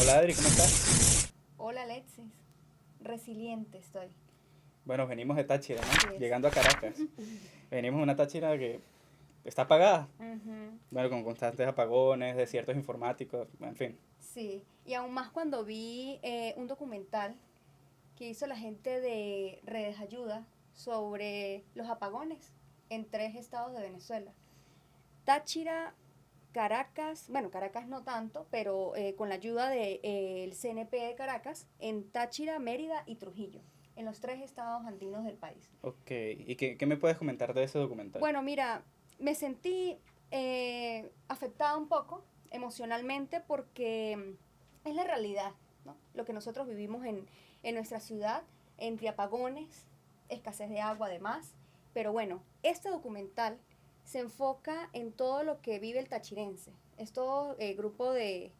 Hola Adri, ¿cómo estás? Hola Alexis, resiliente estoy. Bueno, venimos de Táchira, Así ¿no? es. Llegando a Caracas. Venimos de una Táchira que está apagada. Ujú. Bueno, con constantes apagones, desiertos informáticos, en fin. Sí, y aún más cuando vi un documental que hizo la gente de Redes Ayuda sobre los apagones en 3 estados de Venezuela. Táchira, Caracas, bueno, Caracas no tanto, pero con la ayuda del CNP de Caracas, en Táchira, Mérida y Trujillo, en los 3 estados andinos del país. Ok, ¿y qué me puedes comentar de ese documental? Bueno, mira, me sentí afectada un poco emocionalmente porque es la realidad, ¿no? Lo que nosotros vivimos en nuestra ciudad, entre apagones, escasez de agua además. Pero bueno, este documental se enfoca en todo lo que vive el tachirense. Estos grupo de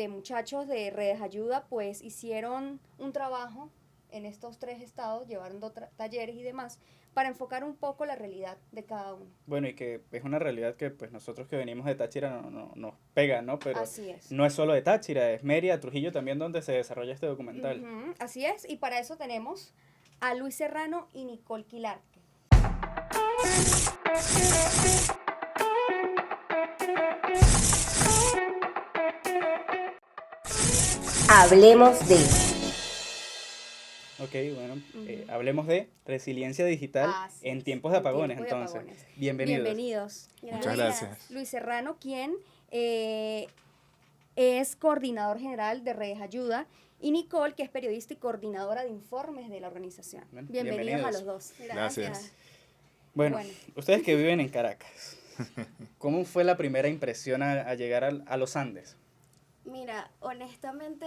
muchachos de Redes Ayuda pues hicieron un trabajo en estos 3 estados, llevaron talleres y demás, para enfocar un poco la realidad de cada uno. Bueno, y que es una realidad que pues nosotros que venimos de Táchira nos pega, ¿no? Pero Así es. no es solo de Táchira, es Mérida, Trujillo también donde se desarrolla este documental. Así es, y para eso tenemos a Luis Serrano y Nicole Quilarque. Hablemos de. Ok, bueno, Ujú. hablemos de resiliencia digital Así en es, tiempos de en apagones, tiempo de entonces. apagones. Bienvenidos. Bienvenidos. Muchas Luis, gracias. Luis Serrano, quien eh, es coordinador general de Redes Ayuda, y Nicole, que es periodista y coordinadora de informes de la organización. Bueno, Bienvenidos a bienvenidos. los dos. Gracias. Bueno, Bueno, ustedes que viven en Caracas, ¿cómo fue la primera impresión a llegar a los Andes? Mira, honestamente,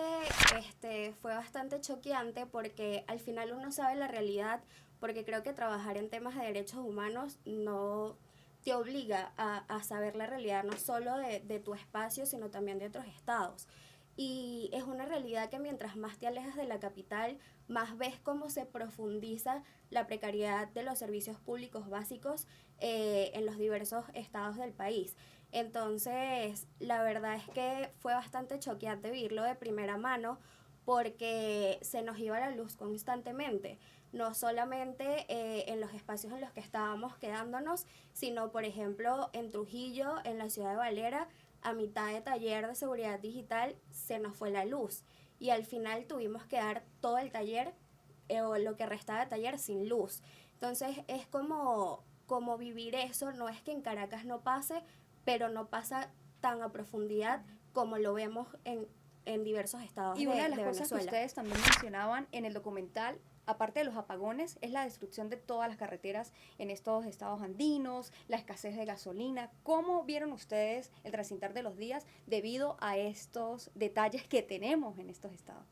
fue bastante choqueante porque al final uno sabe la realidad, porque creo que trabajar en temas de derechos humanos no te obliga a saber la realidad no solo de tu espacio, sino también de otros estados. Y es una realidad que mientras más te alejas de la capital, más ves cómo se profundiza la precariedad de los servicios públicos básicos en los diversos estados del país. Entonces, la verdad es que fue bastante choqueante vivirlo de primera mano porque se nos iba la luz constantemente, no solamente en los espacios en los que estábamos quedándonos, sino por ejemplo en Trujillo, en la ciudad de Valera, a mitad de taller de seguridad digital se nos fue la luz y al final tuvimos que dar todo el taller o lo que restaba de taller sin luz. Entonces es como vivir eso, no es que en Caracas no pase, pero no pasa tan a profundidad como lo vemos en diversos estados y una de las de cosas que Venezuela. ustedes también mencionaban en el documental, aparte de los apagones, es la destrucción de todas las carreteras en estos estados andinos, la escasez de gasolina. ¿Cómo vieron ustedes el transitar de los días debido a estos detalles que tenemos en estos estados?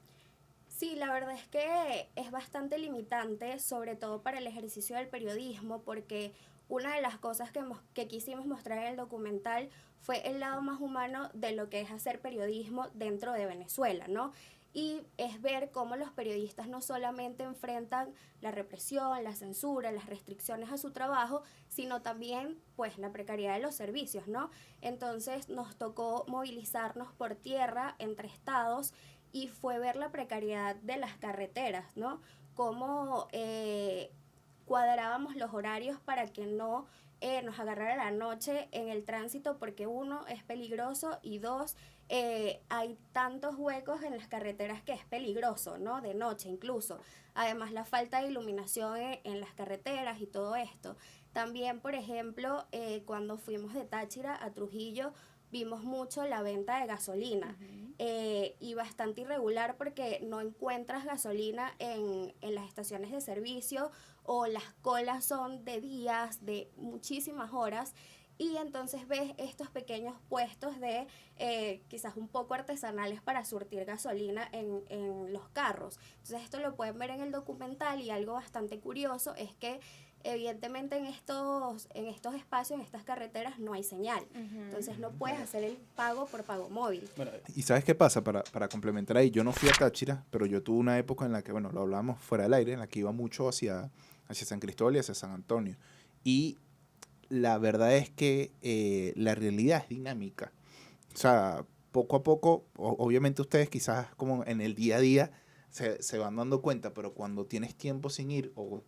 Sí, la verdad es que es bastante limitante, sobre todo para el ejercicio del periodismo, porque una de las cosas que quisimos mostrar en el documental fue el lado más humano de lo que es hacer periodismo dentro de Venezuela, ¿no? Y es ver cómo los periodistas no solamente enfrentan la represión, la censura, las restricciones a su trabajo, sino también pues la precariedad de los servicios, ¿no? Entonces nos tocó movilizarnos por tierra entre estados y fue ver la precariedad de las carreteras, ¿no? Cómo cuadrábamos los horarios para que no nos agarrara la noche en el tránsito, porque uno, es peligroso y dos, hay tantos huecos en las carreteras que es peligroso, ¿no? De noche incluso. Además, la falta de iluminación en las carreteras y todo esto. También, por ejemplo, cuando fuimos de Táchira a Trujillo, vimos mucho la venta de gasolina y bastante irregular porque no encuentras gasolina en las estaciones de servicio o las colas son de días, de muchísimas horas y entonces ves estos pequeños puestos de quizás un poco artesanales para surtir gasolina en los carros. Entonces esto lo pueden ver en el documental y algo bastante curioso es que evidentemente en estos espacios, en estas carreteras no hay señal. Entonces no puedes hacer el pago por pago móvil. Bueno, ¿Y sabes qué pasa? Para complementar ahí, yo no fui a Táchira, pero yo tuve una época en la que, bueno, lo hablábamos fuera del aire, en la que iba mucho hacia San Cristóbal y hacia San Antonio. Y la verdad es que la realidad es dinámica. O sea, poco a poco, obviamente ustedes quizás como en el día a día se van dando cuenta, pero cuando tienes tiempo sin ir o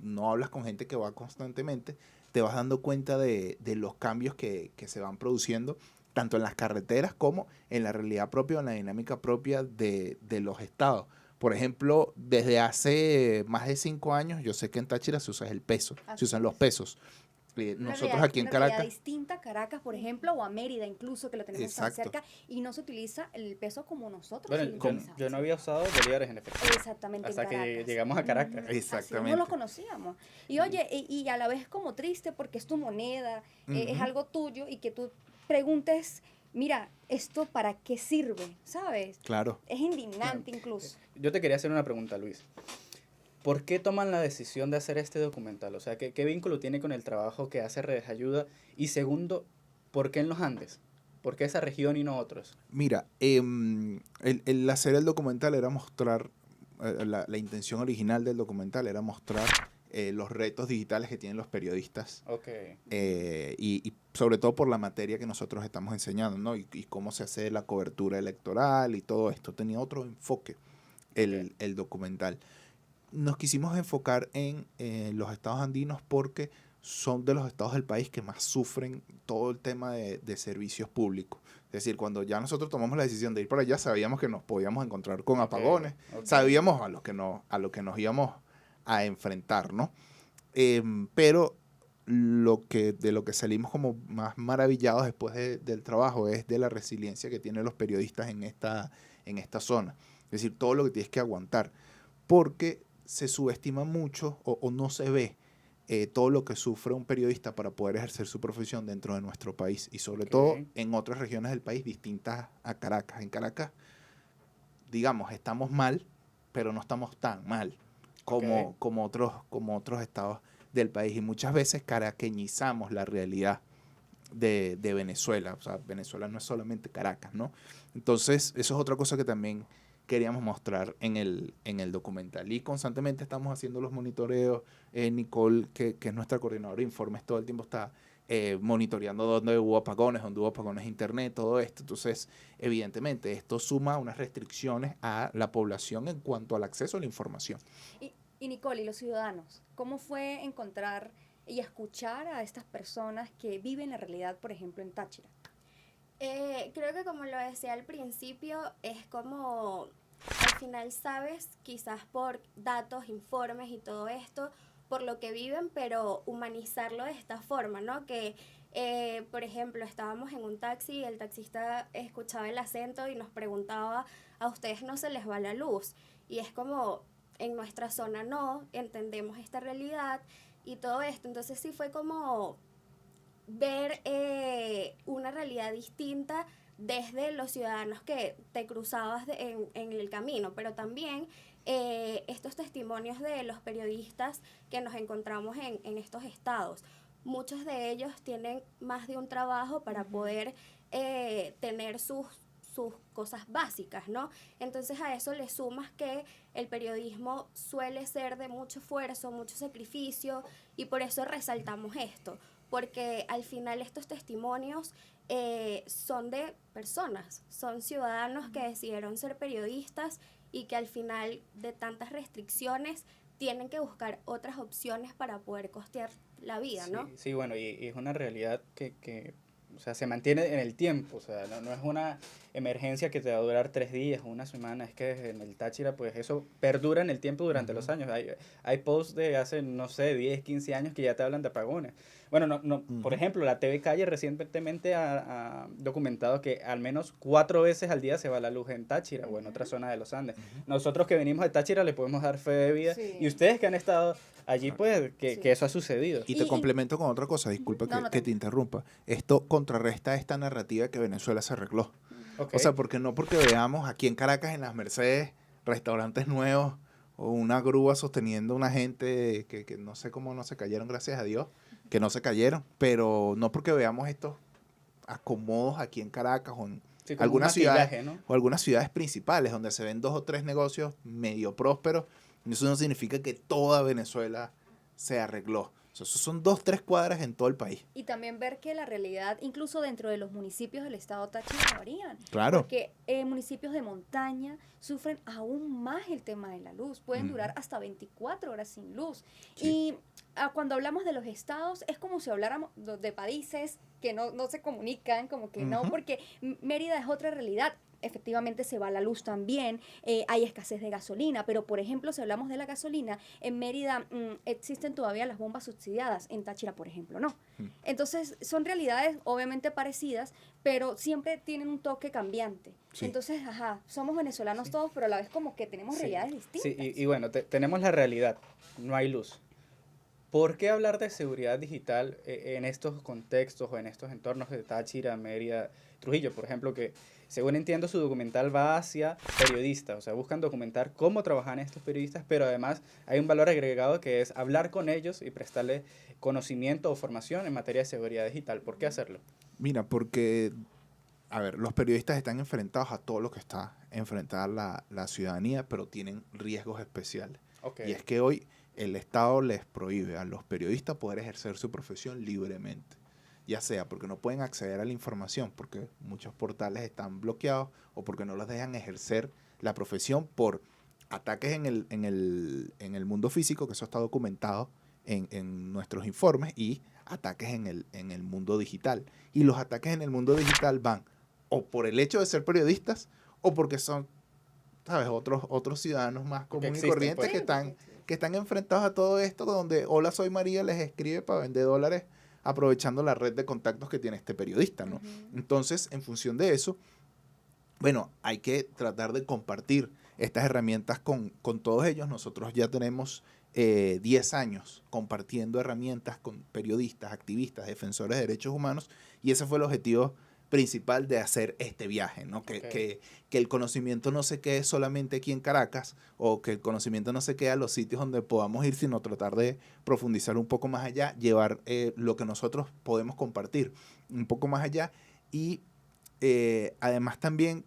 no hablas con gente que va constantemente, te vas dando cuenta de los cambios que se van produciendo tanto en las carreteras como en la realidad propia o en la dinámica propia de los estados. Por ejemplo, desde hace más de 5 años, yo sé que en Táchira se usa el peso, se usan los pesos. Nosotros aquí en una realidad Caracas... distinta a Caracas, por ejemplo, o a Mérida incluso, que lo tenemos tan Exacto. cerca, y no se utiliza el peso como nosotros Bueno, sí lo utilizamos. yo no había usado bolívares en efectivo. Exactamente, Hasta en que Caracas. llegamos a Caracas. Así Exactamente. no lo conocíamos. Y oye, y a la vez como triste porque es tu moneda, es Ujú. algo tuyo, y que tú preguntes, mira, ¿esto para qué sirve? ¿Sabes? Claro. Es indignante incluso. Yo te quería hacer una pregunta, Luis. ¿Por qué toman la decisión de hacer este documental? O sea, ¿qué vínculo tiene con el trabajo que hace Redes Ayuda? Y segundo, ¿por qué en los Andes? ¿Por qué esa región y no otros? Mira, el hacer el documental era mostrar, la intención original del documental era mostrar los retos digitales que tienen los periodistas Ok. y sobre todo por la materia que nosotros estamos enseñando, ¿no? Y cómo se hace la cobertura electoral y todo esto. Tenía otro enfoque el documental. Nos quisimos enfocar en los estados andinos porque son de los estados del país que más sufren todo el tema de servicios públicos. Es decir, cuando ya nosotros tomamos la decisión de ir para allá, sabíamos que nos podíamos encontrar con apagones, ok. sabíamos a lo que nos íbamos a enfrentar, ¿no? Pero de lo que salimos como más maravillados después del trabajo es de la resiliencia que tienen los periodistas en esta zona. Es decir, todo lo que tienes que aguantar. Porque se subestima mucho o no se ve todo lo que sufre un periodista para poder ejercer su profesión dentro de nuestro país y sobre todo en otras regiones del país distintas a Caracas. En Caracas, digamos, estamos mal, pero no estamos tan mal como otros estados del país y muchas veces caraqueñizamos la realidad de Venezuela. O sea, Venezuela no es solamente Caracas, ¿no? Entonces, eso es otra cosa que también queríamos mostrar en el documental. Y constantemente estamos haciendo los monitoreos. Nicole, que es nuestra coordinadora de informes, todo el tiempo está monitoreando dónde hubo apagones de internet, todo esto. Entonces, evidentemente, esto suma unas restricciones a la población en cuanto al acceso a la información. Y Nicole, y los ciudadanos, ¿cómo fue encontrar y escuchar a estas personas que viven la realidad, por ejemplo, en Táchira? Creo que como lo decía al principio, es como al final sabes, quizás por datos, informes y todo esto, por lo que viven, pero humanizarlo de esta forma, ¿no? Que, por ejemplo, estábamos en un taxi y el taxista escuchaba el acento y nos preguntaba, ¿a ustedes no se les va la luz? Y es como, en nuestra zona no, entendemos esta realidad y todo esto. Entonces sí fue como ver una realidad distinta desde los ciudadanos que te cruzabas en el camino, pero también estos testimonios de los periodistas que nos encontramos en estos estados. Muchos de ellos tienen más de un trabajo para poder tener sus cosas básicas, ¿no? Entonces a eso le sumas que el periodismo suele ser de mucho esfuerzo, mucho sacrificio, y por eso resaltamos esto, porque al final estos testimonios son de personas, son ciudadanos que decidieron ser periodistas y que al final de tantas restricciones tienen que buscar otras opciones para poder costear la vida, ¿no? Sí, bueno, y es una realidad que o sea, se mantiene en el tiempo, o sea, no es una emergencia que te va a durar 3 días o una semana, es que en el Táchira, pues eso perdura en el tiempo durante los años. Hay posts de hace, no sé, 10, 15 años que ya te hablan de apagones. Bueno, por ejemplo, la TV Calle recientemente ha documentado que al menos 4 veces al día se va la luz en Táchira o en otra zona de los Andes. Nosotros que venimos de Táchira le podemos dar fe de vida, Sí. y ustedes que han estado allí, pues, que Sí. eso ha sucedido. Y te complemento con otra cosa, disculpa que te interrumpa. Esto contrarresta esta narrativa de que Venezuela se arregló. Ok. O sea, porque veamos aquí en Caracas, en las Mercedes, restaurantes nuevos o una grúa sosteniendo una gente que no sé cómo no se cayeron, gracias a Dios, que no se cayeron, pero no porque veamos estos acomodos aquí en Caracas o en Sí, como un algunas ciudades, maquillaje, ¿no? o algunas ciudades principales donde se ven 2 o 3 negocios medio prósperos, eso no significa que toda Venezuela se arregló. O sea, eso son 2, 3 cuadras en todo el país. Y también ver que la realidad, incluso dentro de los municipios del estado Táchira, varían. Claro. Porque municipios de montaña sufren aún más el tema de la luz. Pueden durar hasta 24 horas sin luz. Sí. Y cuando hablamos de los estados, es como si habláramos de países que no se comunican, como que no, porque Mérida es otra realidad. Efectivamente se va la luz también, hay escasez de gasolina, pero por ejemplo, si hablamos de la gasolina, en Mérida existen todavía las bombas subsidiadas, en Táchira, por ejemplo, no. Entonces, son realidades obviamente parecidas, pero siempre tienen un toque cambiante. Sí. Entonces, somos venezolanos todos, pero a la vez como que tenemos Sí. realidades distintas. Sí, y bueno, tenemos la realidad, no hay luz. ¿Por qué hablar de seguridad digital en estos contextos o en estos entornos de Táchira, Mérida, Trujillo, por ejemplo, que según entiendo su documental va hacia periodistas, o sea, buscan documentar cómo trabajan estos periodistas, pero además hay un valor agregado que es hablar con ellos y prestarle conocimiento o formación en materia de seguridad digital? ¿Por qué hacerlo? Mira, porque, a ver, los periodistas están enfrentados a todo lo que está enfrentada la ciudadanía, pero tienen riesgos especiales. Okay. Y es que hoy el Estado les prohíbe a los periodistas poder ejercer su profesión libremente. Ya sea porque no pueden acceder a la información, porque muchos portales están bloqueados, o porque no los dejan ejercer la profesión por ataques en el mundo físico, que eso está documentado en nuestros informes, y ataques en el mundo digital. Y los ataques en el mundo digital van o por el hecho de ser periodistas, o porque son, ¿sabes?, otros ciudadanos más comunes y corrientes que están enfrentados a todo esto, donde hola, soy María, les escribe para vender dólares aprovechando la red de contactos que tiene este periodista, ¿no? Entonces, en función de eso, bueno, hay que tratar de compartir estas herramientas con todos ellos. Nosotros ya tenemos 10 años compartiendo herramientas con periodistas, activistas, defensores de derechos humanos, y ese fue el objetivo principal de hacer este viaje, ¿no? Que el conocimiento no se quede solamente aquí en Caracas, o que el conocimiento no se quede a los sitios donde podamos ir, sino tratar de profundizar un poco más allá, llevar lo que nosotros podemos compartir un poco más allá, y además también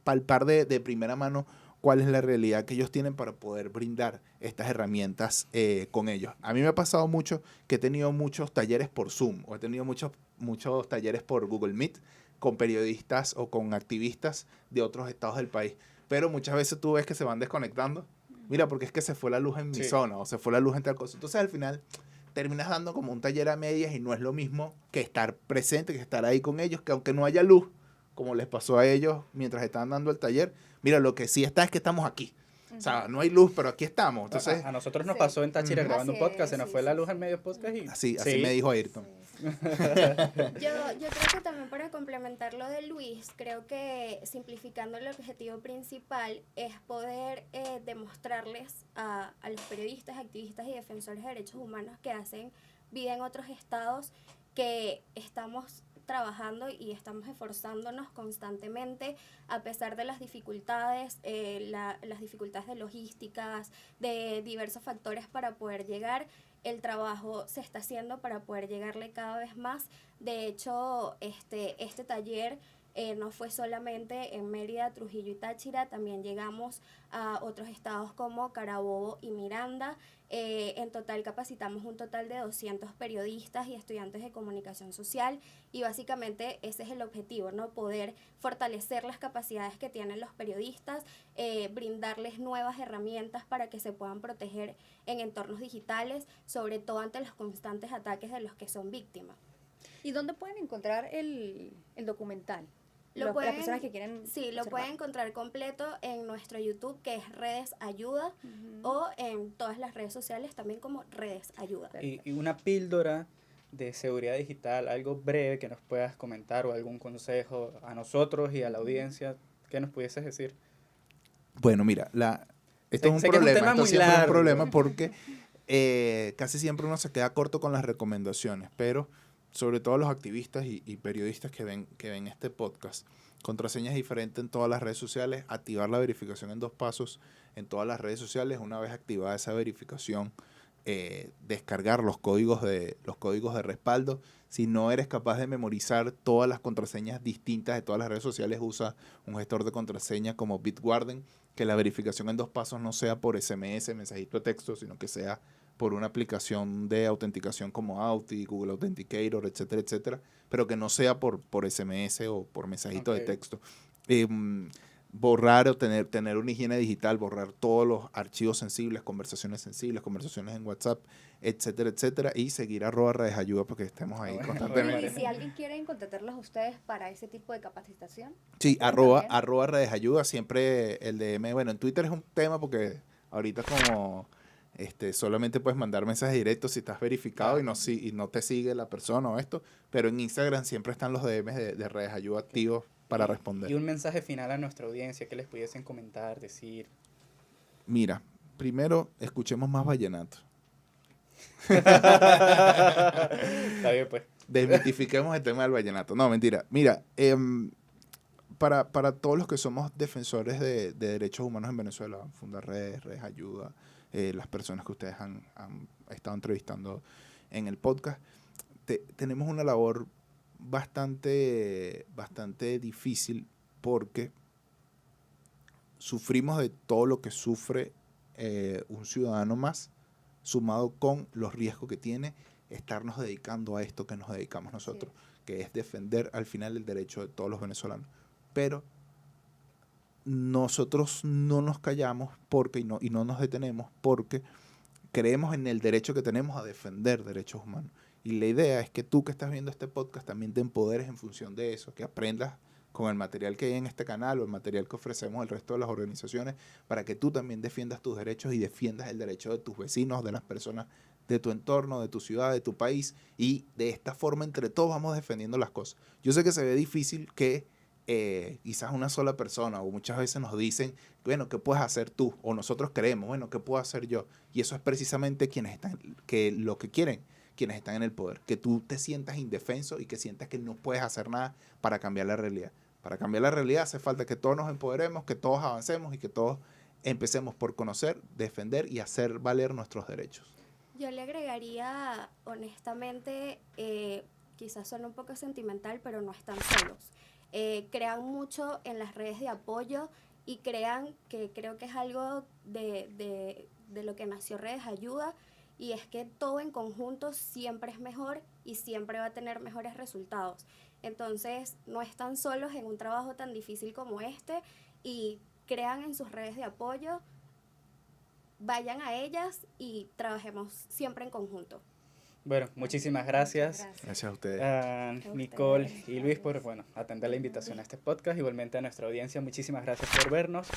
palpar de primera mano cuál es la realidad que ellos tienen para poder brindar estas herramientas con ellos. A mí me ha pasado mucho que he tenido muchos talleres por Zoom, o he tenido muchos talleres por Google Meet con periodistas o con activistas de otros estados del país. Pero muchas veces tú ves que se van desconectando. Mira, porque es que se fue la luz en mi zona, o se fue la luz en tal cosa. Entonces, al final, terminas dando como un taller a medias, y no es lo mismo que estar presente, que estar ahí con ellos, que aunque no haya luz, como les pasó a ellos mientras estaban dando el taller, mira, lo que sí está es que estamos aquí. O sea, no hay luz, pero aquí estamos. Entonces, a nosotros nos pasó en Táchira grabando un podcast, se nos fue la luz sí. en medio podcast y... así me dijo Ayrton. Yo creo que también, para complementar lo de Luis, creo que simplificando el objetivo principal es poder demostrarles a los periodistas, activistas y defensores de derechos humanos que hacen vida en otros estados que estamos trabajando y estamos esforzándonos constantemente a pesar de las dificultades, las dificultades de logísticas, de diversos factores para poder llegar. El trabajo se está haciendo para poder llegarle cada vez más. De hecho, este taller no fue solamente en Mérida, Trujillo y Táchira, también llegamos a otros estados como Carabobo y Miranda. En total capacitamos un total de 200 periodistas y estudiantes de comunicación social, y básicamente ese es el objetivo, ¿no? Poder fortalecer las capacidades que tienen los periodistas, brindarles nuevas herramientas para que se puedan proteger en entornos digitales, sobre todo ante los constantes ataques de los que son víctimas. ¿Y dónde pueden encontrar el documental? Las personas que quieren Sí, lo observar. pueden encontrar completo en nuestro YouTube, que es Redes Ayuda, o en todas las redes sociales también como Redes Ayuda. Y una píldora de seguridad digital, algo breve que nos puedas comentar, o algún consejo a nosotros y a la audiencia, ¿qué nos pudieses decir? Bueno, mira, esto es un Sé que es un problema, tema esto muy siempre es un largo. problema porque casi siempre uno se queda corto con las recomendaciones, pero sobre todo los activistas y periodistas que ven este podcast, contraseñas diferentes en todas las redes sociales, activar la verificación en 2 pasos en todas las redes sociales. Una vez activada esa verificación, descargar los códigos de respaldo. Si no eres capaz de memorizar todas las contraseñas distintas de todas las redes sociales, usa un gestor de contraseña como Bitwarden, que la verificación en 2 pasos no sea por SMS, mensajito de texto, sino que sea por una aplicación de autenticación como Auth, Google Authenticator, etcétera, etcétera, pero que no sea por SMS o por mensajito de texto. Borrar o tener una higiene digital, borrar todos los archivos sensibles, conversaciones en WhatsApp, etcétera, etcétera, y seguir @redesayuda porque estemos ahí constantemente. Y si alguien quiere contratarlos a ustedes para ese tipo de capacitación. Sí, también. @redesayuda, siempre el DM. Bueno, en Twitter es un tema porque ahorita como solamente puedes mandar mensajes directos si estás verificado y no te sigue la persona o esto, pero en Instagram siempre están los DMs de Redes Ayuda activos para responder. Y un mensaje final a nuestra audiencia que les pudiesen comentar, decir. Mira, primero escuchemos más vallenato. Está bien, pues. Desmitifiquemos el tema del vallenato. No, mentira. Mira, para todos los que somos defensores de derechos humanos en Venezuela, Fundaredes, Redes Ayuda, las personas que ustedes han estado entrevistando en el podcast, tenemos una labor bastante difícil porque sufrimos de todo lo que sufre un ciudadano más, sumado con los riesgos que tiene estarnos dedicando a esto que nos dedicamos nosotros, que es defender al final el derecho de todos los venezolanos. Pero nosotros no nos callamos y no nos detenemos porque creemos en el derecho que tenemos a defender derechos humanos. Y la idea es que tú que estás viendo este podcast también te empoderes en función de eso, que aprendas con el material que hay en este canal o el material que ofrecemos al resto de las organizaciones para que tú también defiendas tus derechos y defiendas el derecho de tus vecinos, de las personas de tu entorno, de tu ciudad, de tu país, y de esta forma entre todos vamos defendiendo las cosas. Yo sé que se ve difícil que quizás una sola persona, o muchas veces nos dicen, bueno, ¿qué puedes hacer tú? O nosotros creemos, bueno, ¿qué puedo hacer yo? Y eso es precisamente quienes están en el poder, que tú te sientas indefenso y que sientas que no puedes hacer nada para cambiar la realidad. Para cambiar la realidad hace falta que todos nos empoderemos, que todos avancemos y que todos empecemos por conocer, defender y hacer valer nuestros derechos. Yo le agregaría, honestamente, quizás suena un poco sentimental, pero no están solos. Crean mucho en las redes de apoyo y crean que creo que es algo de lo que nació Redes Ayuda, y es que todo en conjunto siempre es mejor y siempre va a tener mejores resultados. Entonces, no están solos en un trabajo tan difícil como este y crean en sus redes de apoyo, vayan a ellas y trabajemos siempre en conjunto. Bueno, muchísimas gracias. Gracias a ustedes. Nicole y Luis por atender la invitación a este podcast. Igualmente a nuestra audiencia, muchísimas gracias por vernos.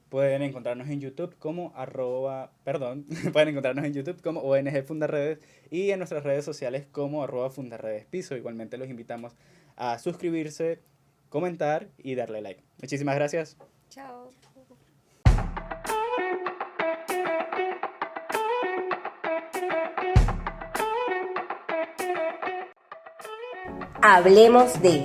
Pueden encontrarnos en YouTube como pueden encontrarnos en YouTube como ONG Fundaredes y en nuestras redes sociales como @fundaredespiso. Igualmente los invitamos a suscribirse, comentar y darle like. Muchísimas gracias. Chao. Hablemos de